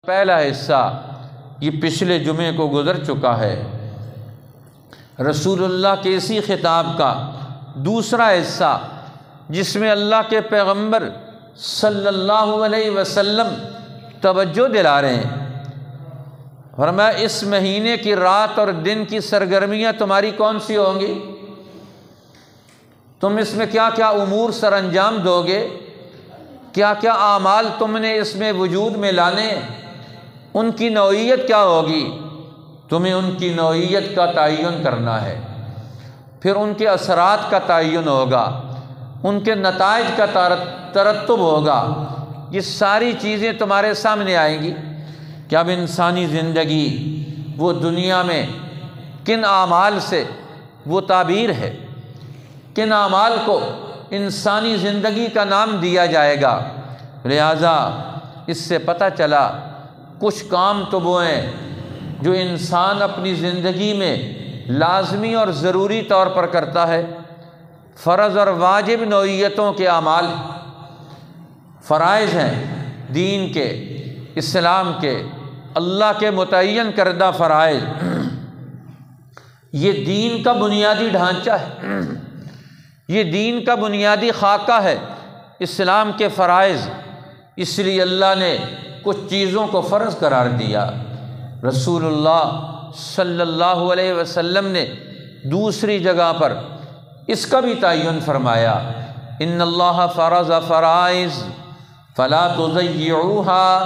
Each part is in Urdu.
پہلا حصہ یہ پچھلے جمعے کو گزر چکا ہے، رسول اللہ کے اسی خطاب کا دوسرا حصہ جس میں اللہ کے پیغمبر صلی اللہ علیہ وسلم توجہ دلا رہے ہیں۔ فرمایا اس مہینے کی رات اور دن کی سرگرمیاں تمہاری کون سی ہوں گی؟ تم اس میں کیا کیا امور سر انجام دو گے؟ کیا کیا اعمال تم نے اس میں وجود میں لانے؟ ان کی نوعیت کیا ہوگی؟ تمہیں ان کی نوعیت کا تعین کرنا ہے، پھر ان کے اثرات کا تعین ہوگا، ان کے نتائج کا ترتب ہوگا۔ یہ ساری چیزیں تمہارے سامنے آئیں گی کہ اب انسانی زندگی وہ دنیا میں کن اعمال سے وہ تعبیر ہے، کن اعمال کو انسانی زندگی کا نام دیا جائے گا۔ لہٰذا اس سے پتہ چلا کچھ کام تو وہ ہیں جو انسان اپنی زندگی میں لازمی اور ضروری طور پر کرتا ہے، فرض اور واجب نوعیتوں کے اعمال، فرائض ہیں دین کے، اسلام کے، اللہ کے متعین کردہ فرائض۔ یہ دین کا بنیادی ڈھانچہ ہے، یہ دین کا بنیادی خاکہ ہے، اسلام کے فرائض۔ اس لیے اللہ نے کچھ چیزوں کو فرض قرار دیا۔ رسول اللہ صلی اللہ علیہ وسلم نے دوسری جگہ پر اس کا بھی تعین فرمایا، ان اللہ فرض فرائض فلا تضيعوها۔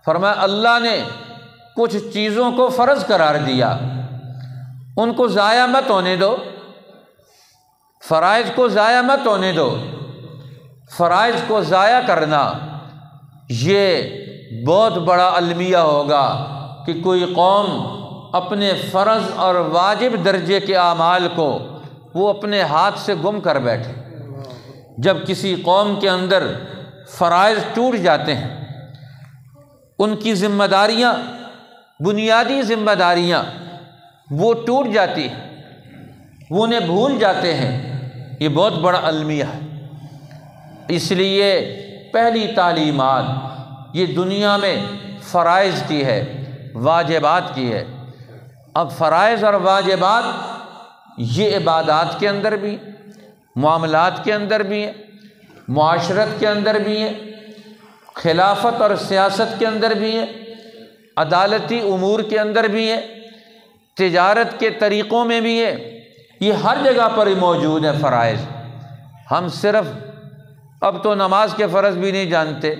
فرمایا اللہ نے کچھ چیزوں کو فرض قرار دیا، ان کو ضائع مت ہونے دو، فرائض کو ضائع مت ہونے دو۔ فرائض کو ضائع کرنا یہ بہت بڑا المیہ ہوگا کہ کوئی قوم اپنے فرض اور واجب درجے کے اعمال کو وہ اپنے ہاتھ سے گم کر بیٹھے۔ جب کسی قوم کے اندر فرائض ٹوٹ جاتے ہیں، ان کی ذمہ داریاں، بنیادی ذمہ داریاں وہ ٹوٹ جاتی ہیں، وہ انہیں بھول جاتے ہیں، یہ بہت بڑا المیہ ہے۔ اس لیے پہلی تعلیمات یہ دنیا میں فرائض کی ہے، واجبات کی ہے۔ اب فرائض اور واجبات یہ عبادات کے اندر بھی، معاملات کے اندر بھی ہیں، معاشرت کے اندر بھی ہیں، خلافت اور سیاست کے اندر بھی ہیں، عدالتی امور کے اندر بھی ہیں، تجارت کے طریقوں میں بھی ہے، یہ ہر جگہ پر ہی موجود ہیں فرائض۔ ہم صرف اب تو نماز کے فرض بھی نہیں جانتے،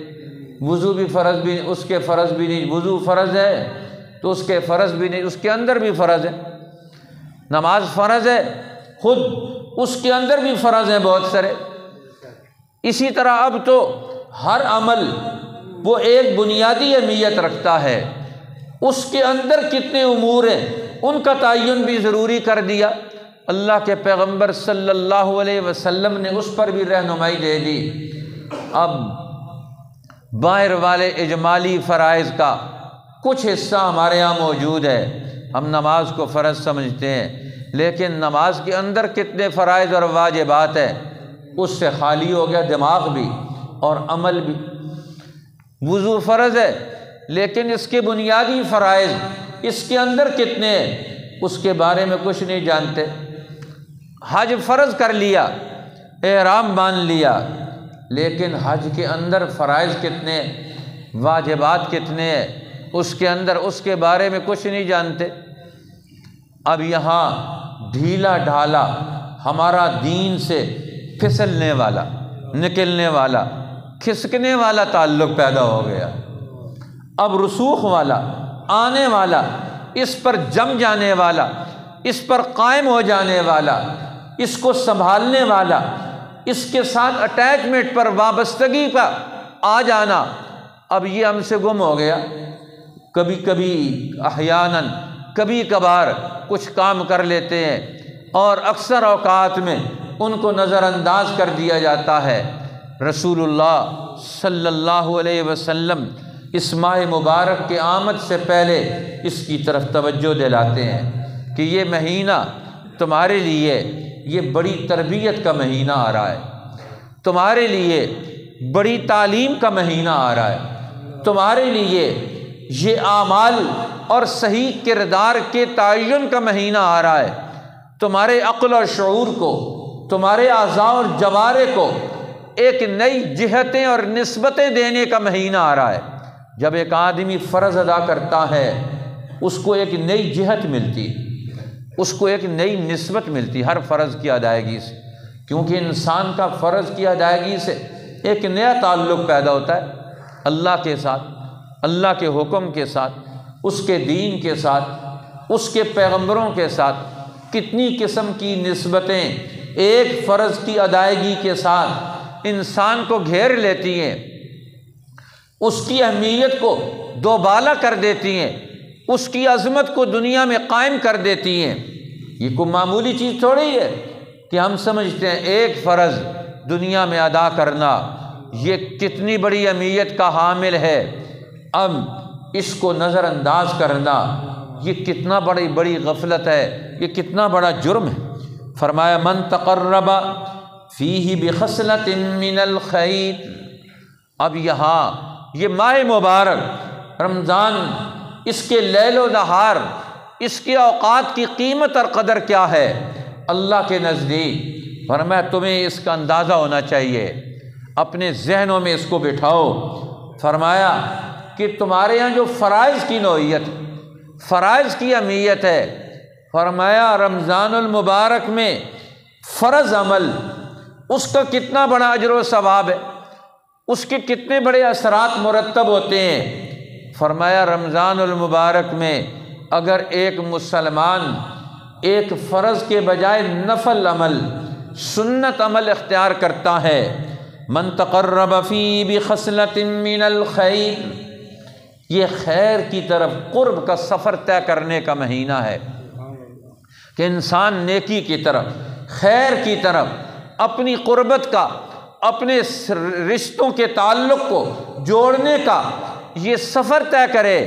وضو بھی فرض بھی، اس کے فرض بھی نہیں، وضو فرض ہے تو اس کے فرض بھی نہیں، اس کے اندر بھی فرض ہے۔ نماز فرض ہے، خود اس کے اندر بھی فرض ہیں بہت سارے۔ اسی طرح اب تو ہر عمل وہ ایک بنیادی اہمیت رکھتا ہے، اس کے اندر کتنے امور ہیں ان کا تعین بھی ضروری کر دیا۔ اللہ کے پیغمبر صلی اللہ علیہ وسلم نے اس پر بھی رہنمائی دے دی۔ اب باہر والے اجمالی فرائض کا کچھ حصہ ہمارے ہاں موجود ہے، ہم نماز کو فرض سمجھتے ہیں، لیکن نماز کے اندر کتنے فرائض اور واجبات ہیں اس سے خالی ہو گیا دماغ بھی اور عمل بھی۔ وضو فرض ہے لیکن اس کے بنیادی فرائض اس کے اندر کتنے ہیں اس کے بارے میں کچھ نہیں جانتے۔ حج فرض کر لیا، احرام باندھ لیا، لیکن حج کے اندر فرائض کتنے ہیں، واجبات کتنے ہیں اس کے اندر، اس کے بارے میں کچھ نہیں جانتے۔ اب یہاں ڈھیلا ڈھالا ہمارا دین سے پھسلنے والا، نکلنے والا، کھسکنے والا تعلق پیدا ہو گیا۔ اب رسوخ والا، آنے والا، اس پر جم جانے والا، اس پر قائم ہو جانے والا، اس کو سنبھالنے والا، اس کے ساتھ اٹیچمنٹ پر وابستگی کا آ جانا، اب یہ ہم سے گم ہو گیا۔ کبھی کبھی احیاناً، کبھی کبھار کچھ کام کر لیتے ہیں اور اکثر اوقات میں ان کو نظر انداز کر دیا جاتا ہے۔ رسول اللہ صلی اللہ علیہ وسلم اس ماہ مبارک کے آمد سے پہلے اس کی طرف توجہ دلاتے ہیں کہ یہ مہینہ تمہارے لیے یہ بڑی تربیت کا مہینہ آ رہا ہے، تمہارے لیے بڑی تعلیم کا مہینہ آ رہا ہے، تمہارے لیے یہ اعمال اور صحیح کردار کے تعین کا مہینہ آ رہا ہے، تمہارے عقل اور شعور کو، تمہارے اعضاء اور جوارے کو ایک نئی جہتیں اور نسبتیں دینے کا مہینہ آ رہا ہے۔ جب ایک آدمی فرض ادا کرتا ہے اس کو ایک نئی جہت ملتی ہے، اس کو ایک نئی نسبت ملتی ہے ہر فرض کی ادائیگی سے، کیونکہ انسان کا فرض کی ادائیگی سے ایک نیا تعلق پیدا ہوتا ہے اللہ کے ساتھ، اللہ کے حکم کے ساتھ، اس کے دین کے ساتھ، اس کے پیغمبروں کے ساتھ۔ کتنی قسم کی نسبتیں ایک فرض کی ادائیگی کے ساتھ انسان کو گھیر لیتی ہیں، اس کی اہمیت کو دوبالا کر دیتی ہیں، اس کی عظمت کو دنیا میں قائم کر دیتی ہیں۔ یہ کوئی معمولی چیز تھوڑی ہے کہ ہم سمجھتے ہیں ایک فرض دنیا میں ادا کرنا یہ کتنی بڑی اہمیت کا حامل ہے، اب اس کو نظر انداز کرنا یہ کتنا بڑی غفلت ہے، یہ کتنا بڑا جرم ہے۔ فرمایا من تقرب فیہ بخصلۃ من الخیر۔ اب یہاں یہ ماہ مبارک رمضان، اس کے لیل و نہار، اس کے اوقات کی قیمت اور قدر کیا ہے اللہ کے نزدیک؟ فرمایا تمہیں اس کا اندازہ ہونا چاہیے، اپنے ذہنوں میں اس کو بٹھاؤ۔ فرمایا کہ تمہارے یہاں جو فرائض کی نوعیت، فرائض کی اہمیت ہے، فرمایا رمضان المبارک میں فرض عمل اس کا کتنا بڑا اجر و ثواب ہے، اس کے کتنے بڑے اثرات مرتب ہوتے ہیں۔ فرمایا رمضان المبارک میں اگر ایک مسلمان ایک فرض کے بجائے نفل عمل، سنت عمل اختیار کرتا ہے، من تقرب فی بخصلۃ من الخیر، یہ خیر کی طرف قرب کا سفر طے کرنے کا مہینہ ہے کہ انسان نیکی کی طرف، خیر کی طرف، اپنی قربت کا، اپنے رشتوں کے تعلق کو جوڑنے کا یہ سفر طے کرے۔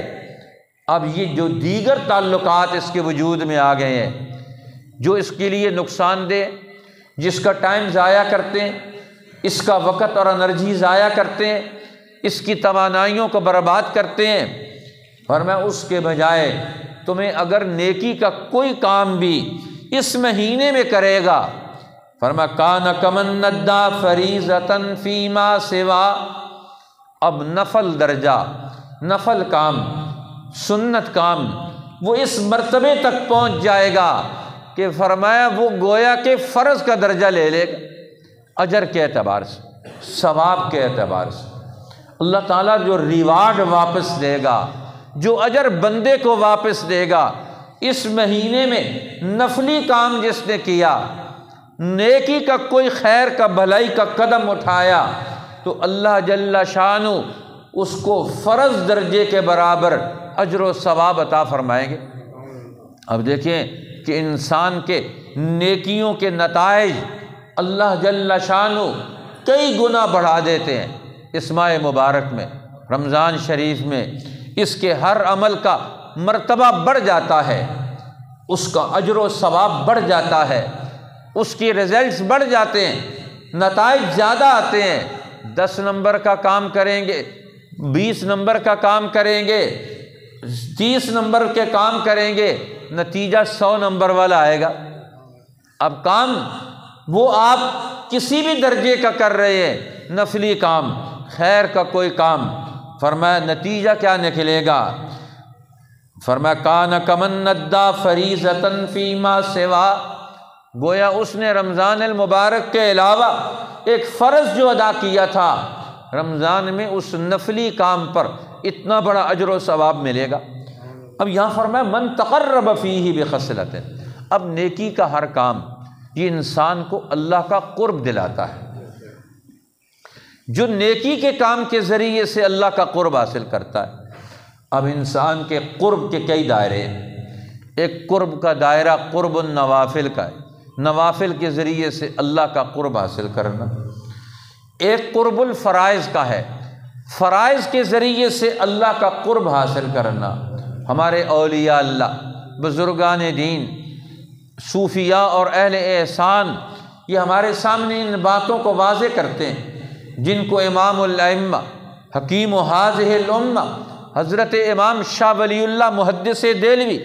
اب یہ جو دیگر تعلقات اس کے وجود میں آ گئے ہیں جو اس کے لیے نقصان دہ، جس کا ٹائم ضائع کرتے ہیں، اس کا وقت اور انرجی ضائع کرتے ہیں، اس کی توانائیوں کو برباد کرتے ہیں، فرمایا اس کے بجائے تمہیں اگر نیکی کا کوئی کام بھی اس مہینے میں کرے گا، فرمایا کان کمن ندی فریضۃ فیما سوا، اب نفل درجہ، نفل کام، سنت کام وہ اس مرتبے تک پہنچ جائے گا کہ فرمایا وہ گویا کہ فرض کا درجہ لے لے گا، اجر کے اعتبار سے، ثواب کے اعتبار سے۔ اللہ تعالیٰ جو ریوارڈ واپس دے گا، جو اجر بندے کو واپس دے گا، اس مہینے میں نفلی کام جس نے کیا، نیکی کا کوئی خیر کا بھلائی کا قدم اٹھایا، تو اللہ جل شانہ اس کو فرض درجے کے برابر اجر و ثواب عطا فرمائیں گے۔ اب دیکھیں کہ انسان کے نیکیوں کے نتائج اللہ جل شانہ کئی گنا بڑھا دیتے ہیں اس ماہ مبارک میں، رمضان شریف میں۔ اس کے ہر عمل کا مرتبہ بڑھ جاتا ہے، اس کا اجر و ثواب بڑھ جاتا ہے، اس کی رزلٹس بڑھ جاتے ہیں، نتائج زیادہ آتے ہیں۔ 10 نمبر کا کام کریں گے، 20 نمبر کا کام کریں گے، 30 نمبر کے کام کریں گے، نتیجہ 100 نمبر والا آئے گا۔ اب کام وہ آپ کسی بھی درجے کا کر رہے ہیں، نفلی کام، خیر کا کوئی کام، فرمایا نتیجہ کیا نکلے گا؟ فرمایا کان کمن ندی فریضۃ فیما سوا، گویا اس نے رمضان المبارک کے علاوہ ایک فرض جو ادا کیا تھا، رمضان میں اس نفلی کام پر اتنا بڑا اجر و ثواب ملے گا۔ اب یہاں فرمایا من تقرب فیہ بخصلۃ، اب نیکی کا ہر کام یہ انسان کو اللہ کا قرب دلاتا ہے۔ جو نیکی کے کام کے ذریعے سے اللہ کا قرب حاصل کرتا ہے۔ اب انسان کے قرب کے کئی دائرے ہیں۔ ایک قرب کا دائرہ قرب النوافل کا ہے، نوافل کے ذریعے سے اللہ کا قرب حاصل کرنا۔ ایک قرب الفرائض کا ہے، فرائض کے ذریعے سے اللہ کا قرب حاصل کرنا۔ ہمارے اولیاء اللہ، بزرگان دین، صوفیاء اور اہل احسان یہ ہمارے سامنے ان باتوں کو واضح کرتے ہیں، جن کو امام الائمہ حکیم هذه الامہ حضرت امام شاہ ولی اللہ محدث دہلوی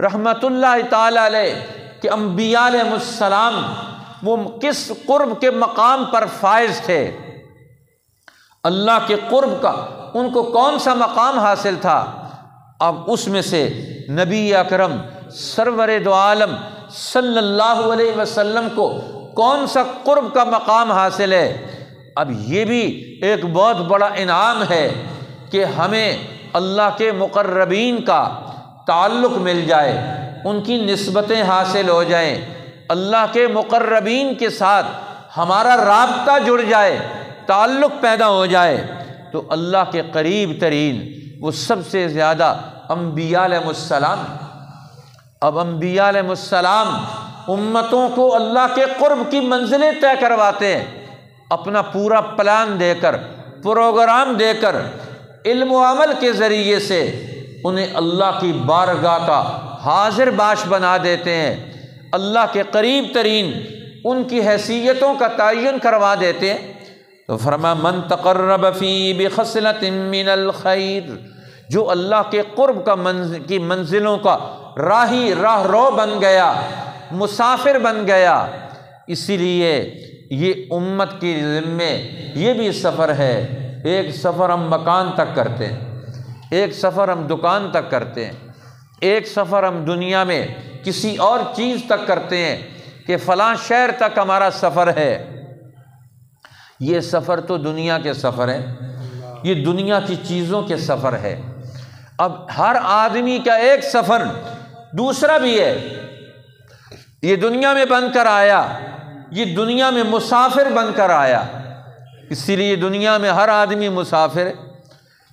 رحمۃ اللہ تعالی علیہ کہ انبیاء علیہ السلام وہ کس قرب کے مقام پر فائز تھے، اللہ کے قرب کا ان کو کون سا مقام حاصل تھا، اب اس میں سے نبی اکرم سرور دو عالم صلی اللہ علیہ وسلم کو کون سا قرب کا مقام حاصل ہے۔ اب یہ بھی ایک بہت بڑا انعام ہے کہ ہمیں اللہ کے مقربین کا تعلق مل جائے، ان کی نسبتیں حاصل ہو جائیں، اللہ کے مقربین کے ساتھ ہمارا رابطہ جڑ جائے، تعلق پیدا ہو جائے، تو اللہ کے قریب ترین وہ سب سے زیادہ انبیاء علیہ السلام۔ اب انبیاء علیہ السلام امتوں کو اللہ کے قرب کی منزلیں طے کرواتے ہیں، اپنا پورا پلان دے کر، پروگرام دے کر، علم و عمل کے ذریعے سے انہیں اللہ کی بارگاہ کا حاضر باش بنا دیتے ہیں، اللہ کے قریب ترین ان کی حیثیتوں کا تعین کروا دیتے ہیں۔ تو فرمایا من تقرب فی بخصلۃ من الخیر، جو اللہ کے قرب کی منزلوں کا راہ رو بن گیا، مسافر بن گیا۔ اسی لیے یہ امت کی ذمے یہ بھی سفر ہے، ایک سفر ہم مکان تک کرتے ہیں، ایک سفر ہم دکان تک کرتے ہیں، ایک سفر ہم دنیا میں کسی اور چیز تک کرتے ہیں کہ فلاں شہر تک ہمارا سفر ہے۔ یہ سفر تو دنیا کے سفر ہے، یہ دنیا کی چیزوں کے سفر ہے۔ اب ہر آدمی کا ایک سفر دوسرا بھی ہے، یہ دنیا میں بن کر آیا، یہ دنیا میں مسافر بن کر آیا، اسی لیے دنیا میں ہر آدمی مسافر ہے۔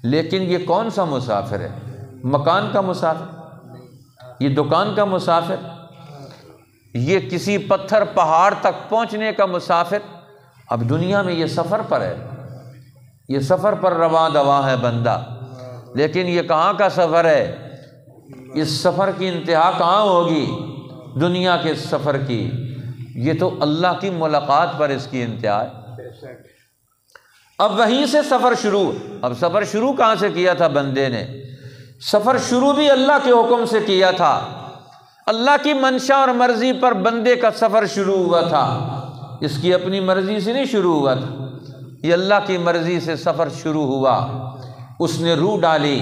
لیکن یہ کون سا مسافر ہے؟ مکان کا مسافر، یہ دکان کا مسافر، یہ کسی پتھر پہاڑ تک پہنچنے کا مسافر۔ اب دنیا میں یہ سفر پر ہے، یہ سفر پر رواں دواں ہے بندہ، لیکن یہ کہاں کا سفر ہے؟ اس سفر کی انتہا کہاں ہوگی؟ دنیا کے سفر کی، یہ تو اللہ کی ملاقات پر اس کی انتہا ہے۔ اب وہیں سے سفر شروع۔ اب سفر شروع کہاں سے کیا تھا بندے نے؟ سفر شروع بھی اللہ کے حکم سے کیا تھا، اللہ کی منشا اور مرضی پر بندے کا سفر شروع ہوا تھا، اس کی اپنی مرضی سے نہیں شروع ہوا تھا، یہ اللہ کی مرضی سے سفر شروع ہوا۔ اس نے روح ڈالی،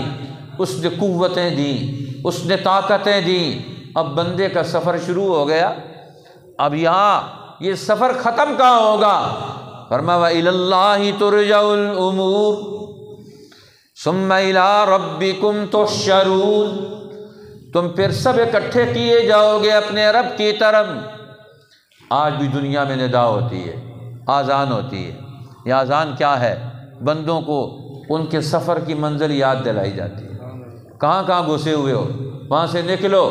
اس نے قوتیں دیں، اس نے طاقتیں دیں، اب بندے کا سفر شروع ہو گیا۔ اب یہاں یہ سفر ختم کہاں ہوگا؟ فرمایا وَإِلَى اللَّهِ تُرْجَعُ الْأُمُورُ ثُمَّ إِلَىٰ رَبِّكُمْ تُحْشَرُونَ، تم پھر سب اکٹھے کیے جاؤ گے اپنے رب کی طرف۔ آج بھی دنیا میں ندا ہوتی ہے، آذان ہوتی ہے۔ یہ آذان کیا ہے؟ بندوں کو ان کے سفر کی منزل یاد دلائی جاتی ہے، کہاں کہاں گھسے ہوئے ہو وہاں سے نکلو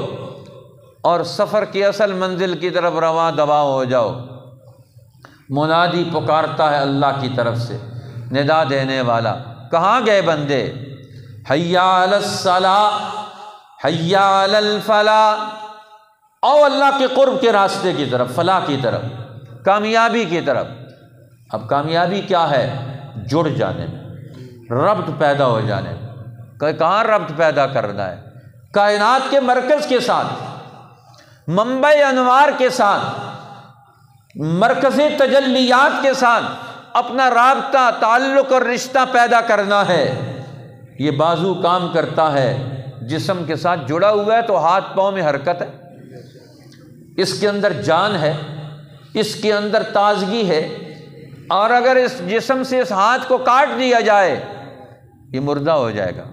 اور سفر کی اصل منزل کی طرف رواں دواں ہو جاؤ۔ منادی پکارتا ہے اللہ کی طرف سے، ندا دینے والا، کہاں گئے بندے؟ حی علی الصلاۃ، حی علی الفلاح، او اللہ کے قرب کے راستے کی طرف، فلاح کی طرف، کامیابی کی طرف۔ اب کامیابی کیا ہے؟ جڑ جانے میں، ربط پیدا ہو جانے میں۔ کہاں ربط پیدا کرنا ہے؟ کائنات کے مرکز کے ساتھ، منبع انوار کے ساتھ، مرکز تجلیات کے ساتھ اپنا رابطہ، تعلق اور رشتہ پیدا کرنا ہے۔ یہ بازو کام کرتا ہے، جسم کے ساتھ جڑا ہوا ہے تو ہاتھ پاؤں میں حرکت ہے، اس کے اندر جان ہے، اس کے اندر تازگی ہے، اور اگر اس جسم سے اس ہاتھ کو کاٹ دیا جائے یہ مردہ ہو جائے گا،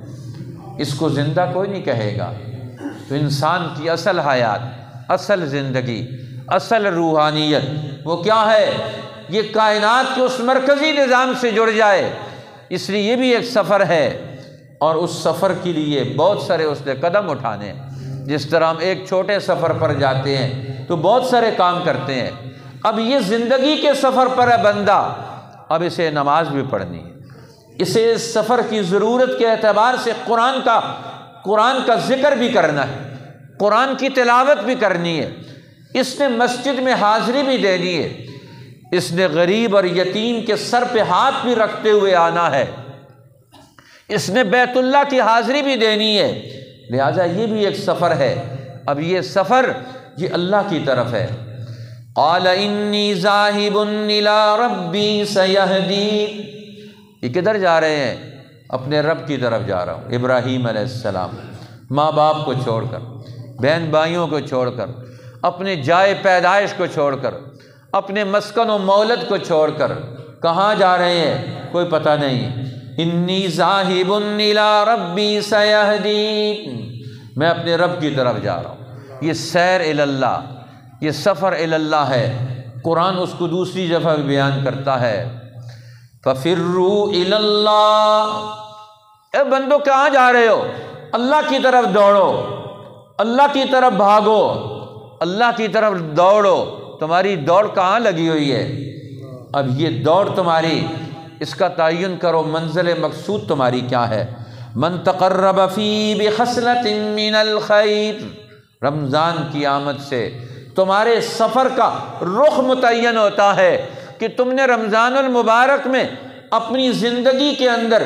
اس کو زندہ کوئی نہیں کہے گا۔ تو انسان کی اصل حیات، اصل زندگی، اصل روحانیت وہ کیا ہے؟ یہ کائنات کے اس مرکزی نظام سے جڑ جائے۔ اس لیے یہ بھی ایک سفر ہے، اور اس سفر کے لیے بہت سارے اس نے قدم اٹھانے ہیں۔ جس طرح ہم ایک چھوٹے سفر پر جاتے ہیں تو بہت سارے کام کرتے ہیں، اب یہ زندگی کے سفر پر ہے بندہ، اب اسے نماز بھی پڑھنی ہے، اسے اس سفر کی ضرورت کے اعتبار سے قرآن کا ذکر بھی کرنا ہے، قرآن کی تلاوت بھی کرنی ہے، اس نے مسجد میں حاضری بھی دینی ہے، اس نے غریب اور یتیم کے سر پہ ہاتھ بھی رکھتے ہوئے آنا ہے، اس نے بیت اللہ کی حاضری بھی دینی ہے، لہٰذا یہ بھی ایک سفر ہے۔ اب یہ سفر یہ اللہ کی طرف ہے۔ قال انی ذاہب الی ربی سیہدین، یہ کدھر جا رہے ہیں؟ اپنے رب کی طرف جا رہا ہوں۔ ابراہیم علیہ السلام ماں باپ کو چھوڑ کر، بہن بھائیوں کو چھوڑ کر، اپنے جائے پیدائش کو چھوڑ کر، اپنے مسکن و مولد کو چھوڑ کر کہاں جا رہے ہیں کوئی پتہ نہیں۔ انی ذاہب الی ربی سیہدین، میں اپنے رب کی طرف جا رہا ہوں۔ یہ سیر الی اللہ، یہ سفر الی اللہ ہے۔ قرآن اس کو دوسری دفعہ بھی بیان کرتا ہے، فَفِرُّوا إِلَى اللَّهِ، اے بندو کہاں جا رہے ہو؟ اللہ کی طرف دوڑو، اللہ کی طرف بھاگو، اللہ کی طرف دوڑو۔ تمہاری دوڑ کہاں لگی ہوئی ہے؟ اب یہ دوڑ تمہاری، اس کا تعین کرو، منزل مقصود تمہاری کیا ہے؟ من تقرب فی بخصلۃ من الخیر، رمضان کی آمد سے تمہارے سفر کا رخ متعین ہوتا ہے کہ تم نے رمضان المبارک میں اپنی زندگی کے اندر،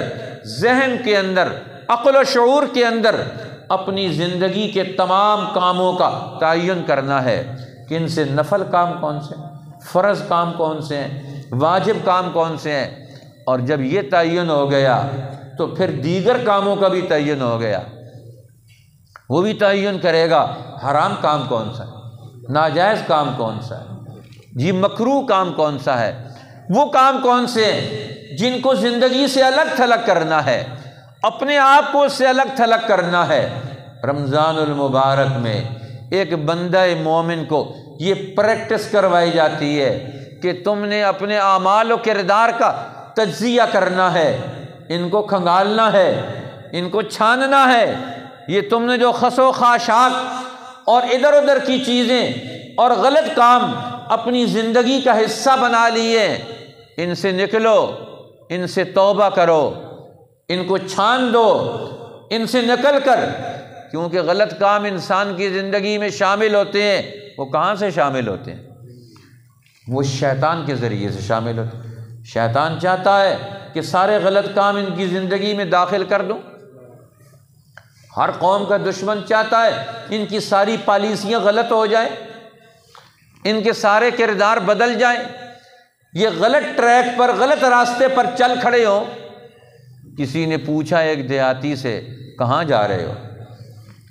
ذہن کے اندر، عقل و شعور کے اندر اپنی زندگی کے تمام کاموں کا تعین کرنا ہے کہ ان سے نفل کام کون سے ہیں، فرض کام کون سے ہیں، واجب کام کون سے ہیں۔ اور جب یہ تعین ہو گیا تو پھر دیگر کاموں کا بھی تعین ہو گیا، وہ بھی تعین کرے گا حرام کام کون سا ہے، ناجائز کام کون سا ہے، جی مکروہ کام کون سا ہے، وہ کام کون سے ہیں جن کو زندگی سے الگ تھلگ کرنا ہے، اپنے آپ کو اس سے الگ تھلگ کرنا ہے۔ رمضان المبارک میں ایک بندہ مومن کو یہ پریکٹس کروائی جاتی ہے کہ تم نے اپنے اعمال و کردار کا تجزیہ کرنا ہے، ان کو کھنگالنا ہے، ان کو چھاننا ہے۔ یہ تم نے جو خس و خاشاک اور ادھر ادھر کی چیزیں اور غلط کام اپنی زندگی کا حصہ بنا لیے، ان سے نکلو، ان سے توبہ کرو، ان کو چھان دو، ان سے نکل کر، کیونکہ غلط کام انسان کی زندگی میں شامل ہوتے ہیں۔ وہ کہاں سے شامل ہوتے ہیں؟ وہ شیطان کے ذریعے سے شامل ہوتے ہیں۔ شیطان چاہتا ہے کہ سارے غلط کام ان کی زندگی میں داخل کر دوں۔ ہر قوم کا دشمن چاہتا ہے ان کی ساری پالیسیاں غلط ہو جائیں، ان کے سارے کردار بدل جائیں، یہ غلط ٹریک پر، غلط راستے پر چل کھڑے ہوں۔ کسی نے پوچھا ایک دیہاتی سے، کہاں جا رہے ہو؟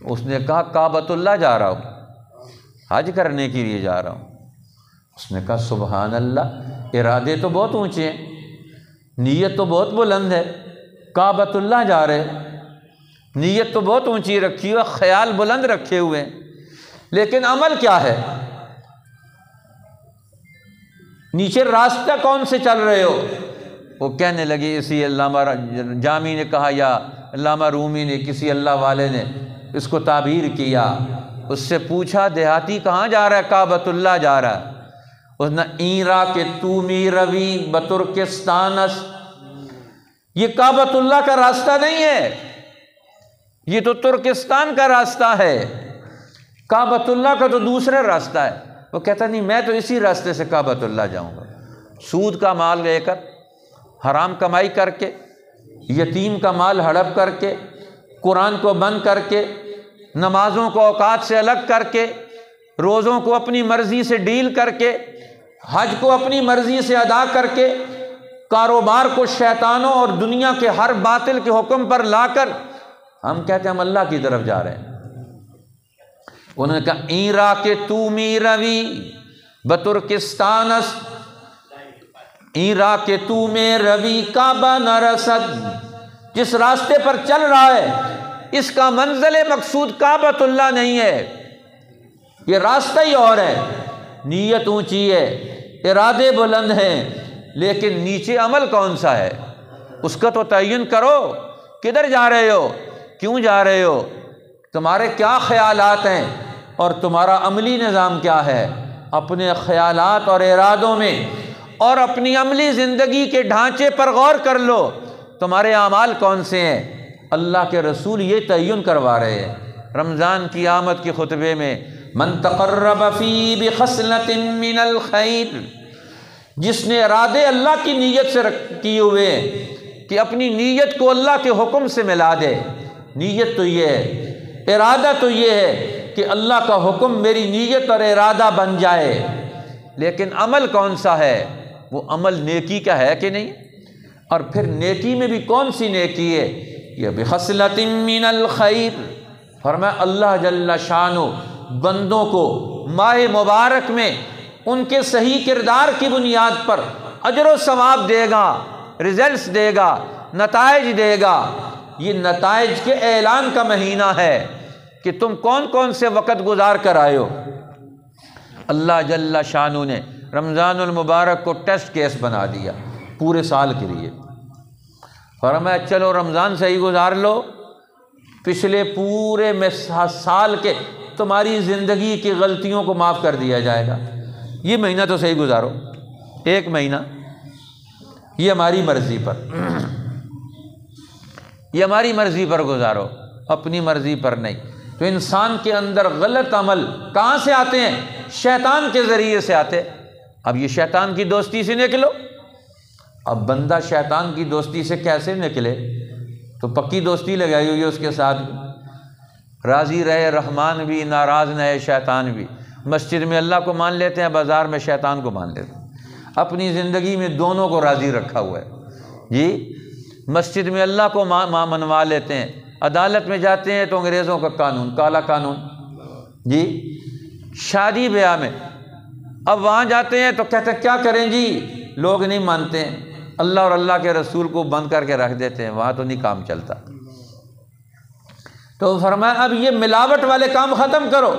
اس نے کہا کعبۃ اللہ جا رہا ہوں، حج کرنے کے لیے جا رہا ہوں۔ اس نے کہا سبحان اللہ، ارادے تو بہت اونچے ہیں، نیت تو بہت بلند ہے، کعبۃ اللہ جا رہے، نیت تو بہت اونچی رکھی ہوئی، خیال بلند رکھے ہوئے ہیں، لیکن عمل کیا ہے؟ نیچے راستہ کون سے چل رہے ہو؟ وہ کہنے لگے، اسی علامہ جامی نے کہا یا علامہ رومی نے، کسی اللہ والے نے اس کو تعبیر کیا۔ اس سے پوچھا دیہاتی کہاں جا رہا ہے؟ کعبۃ اللہ جا رہا ہے۔ اس نے ایرا کے تو می روی بترکستانس، یہ کعبۃ اللہ کا راستہ نہیں ہے، یہ تو ترکستان کا راستہ ہے، کعبۃ اللہ کا تو دوسرا راستہ ہے۔ وہ کہتا نہیں، میں تو اسی راستے سے کعبۃ اللہ جاؤں گا۔ سود کا مال لے کر، حرام کمائی کر کے، یتیم کا مال ہڑپ کر کے، قرآن کو بند کر کے، نمازوں کو اوقات سے الگ کر کے، روزوں کو اپنی مرضی سے ڈیل کر کے، حج کو اپنی مرضی سے ادا کر کے، کاروبار کو شیطانوں اور دنیا کے ہر باطل کے حکم پر لا کر ہم کہتے ہیں ہم اللہ کی طرف جا رہے ہیں۔ انہوں نے کہا ایرا کے تو می روی بترکستانس، ایرا کے تو میں روی کعبہ نہ رسد، جس راستے پر چل رہا ہے اس کا منزل مقصود کعبۃ اللہ نہیں ہے، یہ راستہ ہی اور ہے، نیت اونچی ہے، ارادے بلند ہیں، لیکن نیچے عمل کون سا ہے اس کا تو تعین کرو۔ کدھر جا رہے ہو؟ کیوں جا رہے ہو؟ تمہارے کیا خیالات ہیں اور تمہارا عملی نظام کیا ہے؟ اپنے خیالات اور ارادوں میں اور اپنی عملی زندگی کے ڈھانچے پر غور کر لو، تمہارے اعمال کون سے ہیں؟ اللہ کے رسول یہ تعین کروا رہے ہیں رمضان کی آمد کے خطبے میں، من تقرب فی بخصلۃ من الخیر، جس نے ارادے اللہ کی نیت سے کیے ہوئے کہ اپنی نیت کو اللہ کے حکم سے ملا دے۔ نیت تو یہ ہے، ارادہ تو یہ ہے کہ اللہ کا حکم میری نیت اور ارادہ بن جائے، لیکن عمل کون سا ہے؟ وہ عمل نیکی کا ہے کہ نہیں؟ اور پھر نیکی میں بھی کون سی نیکی ہے؟ یہ بخصلۃ من الخیر، فرمایا اللہ جل شانہ بندوں کو ماہ مبارک میں ان کے صحیح کردار کی بنیاد پر اجر و ثواب دے گا، رزلٹس دے گا، نتائج دے گا۔ یہ نتائج کے اعلان کا مہینہ ہے کہ تم کون کون سے وقت گزار کر آئے ہو۔ اللہ جل شانہ نے رمضان المبارک کو ٹیسٹ کیس بنا دیا پورے سال کے لیے۔ فرمایا چلو رمضان صحیح گزار لو، پچھلے پورے میں سال کے تمہاری زندگی کی غلطیوں کو معاف کر دیا جائے گا۔ یہ مہینہ تو صحیح گزارو، ایک مہینہ، یہ ہماری مرضی پر، یہ ہماری مرضی پر گزارو، اپنی مرضی پر نہیں۔ تو انسان کے اندر غلط عمل کہاں سے آتے ہیں؟ شیطان کے ذریعے سے آتے۔ اب یہ شیطان کی دوستی سے نکلو۔ اب بندہ شیطان کی دوستی سے کیسے نکلے؟ تو پکی دوستی لگائی ہوئی ہے اس کے ساتھ، راضی رہے رحمان بھی، ناراض نہ ہے شیطان بھی۔ مسجد میں اللہ کو مان لیتے ہیں، بازار میں شیطان کو مان لیتے ہیں، اپنی زندگی میں دونوں کو راضی رکھا ہوا ہے جی۔ مسجد میں اللہ کو منوا لیتے ہیں، عدالت میں جاتے ہیں تو انگریزوں کا قانون، کالا قانون جی۔ شادی بیاہ میں اب وہاں جاتے ہیں تو کہتے ہیں کیا کریں جی، لوگ نہیں مانتے ہیں، اللہ اور اللہ کے رسول کو بند کر کے رکھ دیتے ہیں، وہاں تو نہیں کام چلتا۔ تو فرمایا اب یہ ملاوٹ والے کام ختم کرو،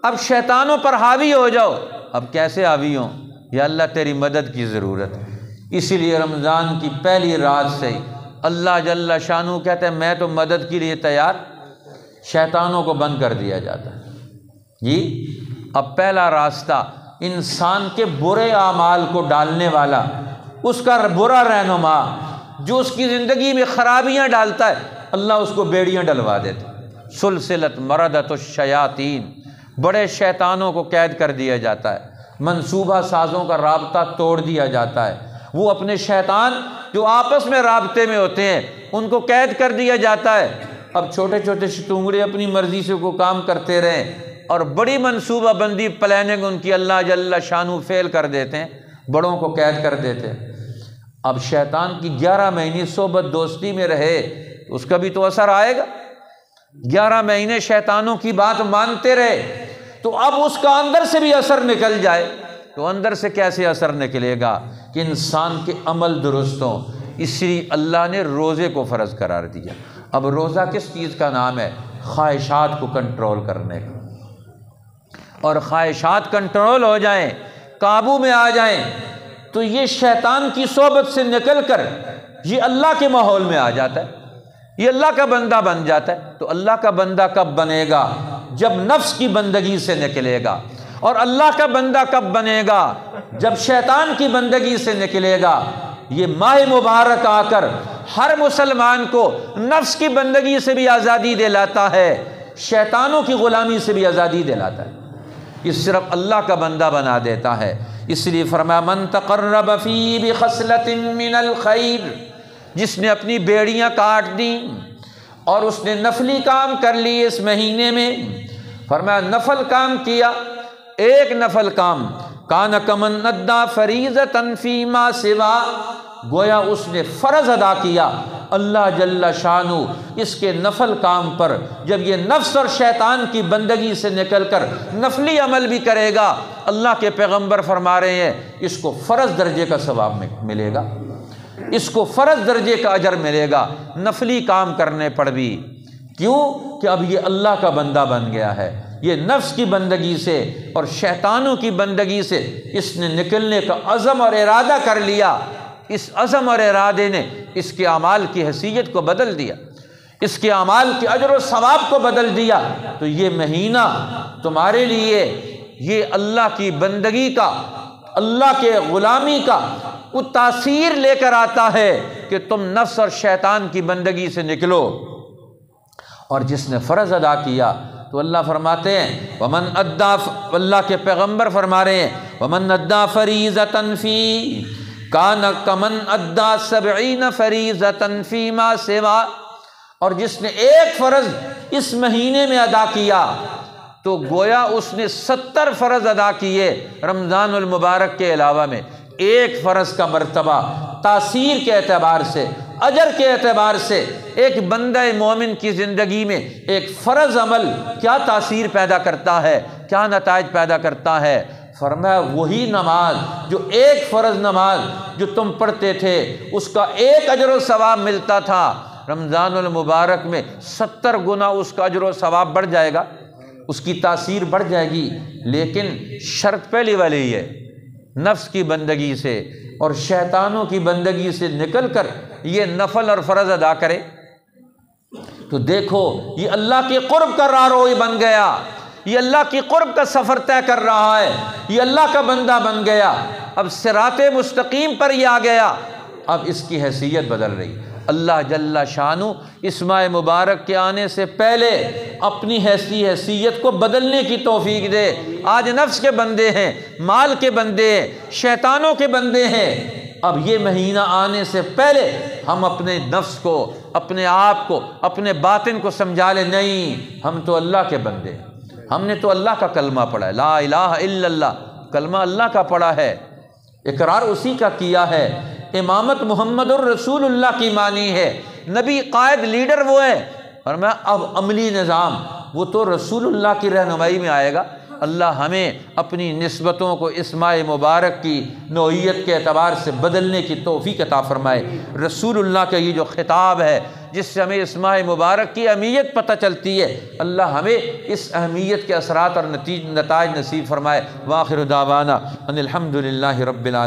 اب شیطانوں پر حاوی ہو جاؤ۔ اب کیسے حاوی ہوں؟ یا اللہ تیری مدد کی ضرورت۔ اسی لیے رمضان کی پہلی رات سے ہی اللہ جل شانہ کہتے ہیں میں تو مدد کے لیے تیار، شیطانوں کو بند کر دیا جاتا ہے جی۔ اب پہلا راستہ انسان کے برے اعمال کو ڈالنے والا، اس کا برا رہنما جو اس کی زندگی میں خرابیاں ڈالتا ہے، اللہ اس کو بیڑیاں ڈلوا دیتے۔ سلسلۃ مردۃ الشیاطین، بڑے شیطانوں کو قید کر دیا جاتا ہے، منصوبہ سازوں کا رابطہ توڑ دیا جاتا ہے۔ وہ اپنے شیطان جو آپس میں رابطے میں ہوتے ہیں ان کو قید کر دیا جاتا ہے۔ اب چھوٹے چھوٹے شتونگڑے اپنی مرضی سے کو کام کرتے رہیں، اور بڑی منصوبہ بندی پلاننگ ان کی اللہ جل شانہ فیل کر دیتے ہیں، بڑوں کو قید کر دیتے ہیں۔ اب شیطان کی 11 مہینے صحبت دوستی میں رہے، اس کا بھی تو اثر آئے گا۔ 11 مہینے شیطانوں کی بات مانتے رہے تو اب اس کا اندر سے بھی اثر نکل جائے، تو اندر سے کیسے اثر نکلے گا کہ انسان کے عمل درست ہوں۔ اس لیے اللہ نے روزے کو فرض قرار دیا۔ اب روزہ کس چیز کا نام ہے؟ خواہشات کو کنٹرول کرنے کا۔ اور خواہشات کنٹرول ہو جائیں، قابو میں آ جائیں، تو یہ شیطان کی صحبت سے نکل کر یہ اللہ کے ماحول میں آ جاتا ہے، یہ اللہ کا بندہ بن جاتا ہے۔ تو اللہ کا بندہ کب بنے گا؟ جب نفس کی بندگی سے نکلے گا۔ اور اللہ کا بندہ کب بنے گا؟ جب شیطان کی بندگی سے نکلے گا۔ یہ ماہ مبارک آ کر ہر مسلمان کو نفس کی بندگی سے بھی آزادی دلاتا ہے، شیطانوں کی غلامی سے بھی آزادی دلاتا ہے، یہ صرف اللہ کا بندہ بنا دیتا ہے۔ اس لیے فرمایا من تقرب فی بخصلۃ من الخیر، جس نے اپنی بیڑیاں کاٹ دیں اور اس نے نفلی کام کر لی اس مہینے میں۔ فرمایا نفل کام کیا، ایک نفل کام، کان کمن ادا فریضۃ فیما سوا، گویا اس نے فرض ادا کیا اللہ جل شانہ اس کے نفل کام پر۔ جب یہ نفس اور شیطان کی بندگی سے نکل کر نفلی عمل بھی کرے گا، اللہ کے پیغمبر فرما رہے ہیں اس کو فرض درجے کا ثواب ملے گا، اس کو فرض درجے کا اجر ملے گا نفلی کام کرنے پر بھی۔ کیوں کہ اب یہ اللہ کا بندہ بن گیا ہے، یہ نفس کی بندگی سے اور شیطانوں کی بندگی سے اس نے نکلنے کا عزم اور ارادہ کر لیا۔ اس عزم اور ارادے نے اس کے اعمال کی حیثیت کو بدل دیا، اس کے اعمال کے اجر و ثواب کو بدل دیا۔ تو یہ مہینہ تمہارے لیے یہ اللہ کی بندگی کا، اللہ کے غلامی کا وہ تاثیر لے کر آتا ہے کہ تم نفس اور شیطان کی بندگی سے نکلو۔ اور جس نے فرض ادا کیا تو اللہ فرماتے ہیں ومن ادا، اللہ کے پیغمبر فرما رہے ہیں ومن ادا فریضۃ فی، کان کمن ادا 70 فریضۃ فیما سوا، اور جس نے ایک فرض اس مہینے میں ادا کیا تو گویا اس نے 70 فرض ادا کیے رمضان المبارک کے علاوہ میں۔ ایک فرض کا مرتبہ تاثیر کے اعتبار سے، اجر کے اعتبار سے ایک بندہ مومن کی زندگی میں ایک فرض عمل کیا تاثیر پیدا کرتا ہے، کیا نتائج پیدا کرتا ہے۔ فرمایا وہی نماز، جو ایک فرض نماز جو تم پڑھتے تھے اس کا ایک اجر و ثواب ملتا تھا، رمضان المبارک میں 70 گنا اس کا اجر و ثواب بڑھ جائے گا، اس کی تاثیر بڑھ جائے گی۔ لیکن شرط پہلی والی ہے، نفس کی بندگی سے اور شیطانوں کی بندگی سے نکل کر یہ نفل اور فرض ادا کرے۔ تو دیکھو یہ اللہ کے قرب کا راہرو بن گیا، یہ اللہ کی قرب کا سفر طے کر رہا ہے، یہ اللہ کا بندہ بن گیا، اب صراط مستقیم پر یہ آ گیا، اب اس کی حیثیت بدل رہی۔ اللہ جل شانہ اس ماہ مبارک کے آنے سے پہلے اپنی حیثیت کو بدلنے کی توفیق دے۔ آج نفس کے بندے ہیں، مال کے بندے ہیں، شیطانوں کے بندے ہیں، اب یہ مہینہ آنے سے پہلے ہم اپنے نفس کو، اپنے آپ کو، اپنے باطن کو سمجھا لیں، نہیں ہم تو اللہ کے بندے ہیں، ہم نے تو اللہ کا کلمہ پڑھا ہے، لا الہ الا اللہ، کلمہ اللہ کا پڑھا ہے، اقرار اسی کا کیا ہے، امامت محمد الرسول اللہ کی مانی ہے، نبی قائد لیڈر وہ ہے، اور میں اب عملی نظام وہ تو رسول اللہ کی رہنمائی میں آئے گا۔ اللہ ہمیں اپنی نسبتوں کو اس ماہ مبارک کی نوعیت کے اعتبار سے بدلنے کی توفیق عطا فرمائے۔ رسول اللہ کا یہ جو خطاب ہے جس سے ہمیں اس ماہ مبارک کی اہمیت پتہ چلتی ہے، اللہ ہمیں اس اہمیت کے اثرات اور نتائج نصیب فرمائے۔ وآخر دعوانا ان الحمد للہ رب العالمین۔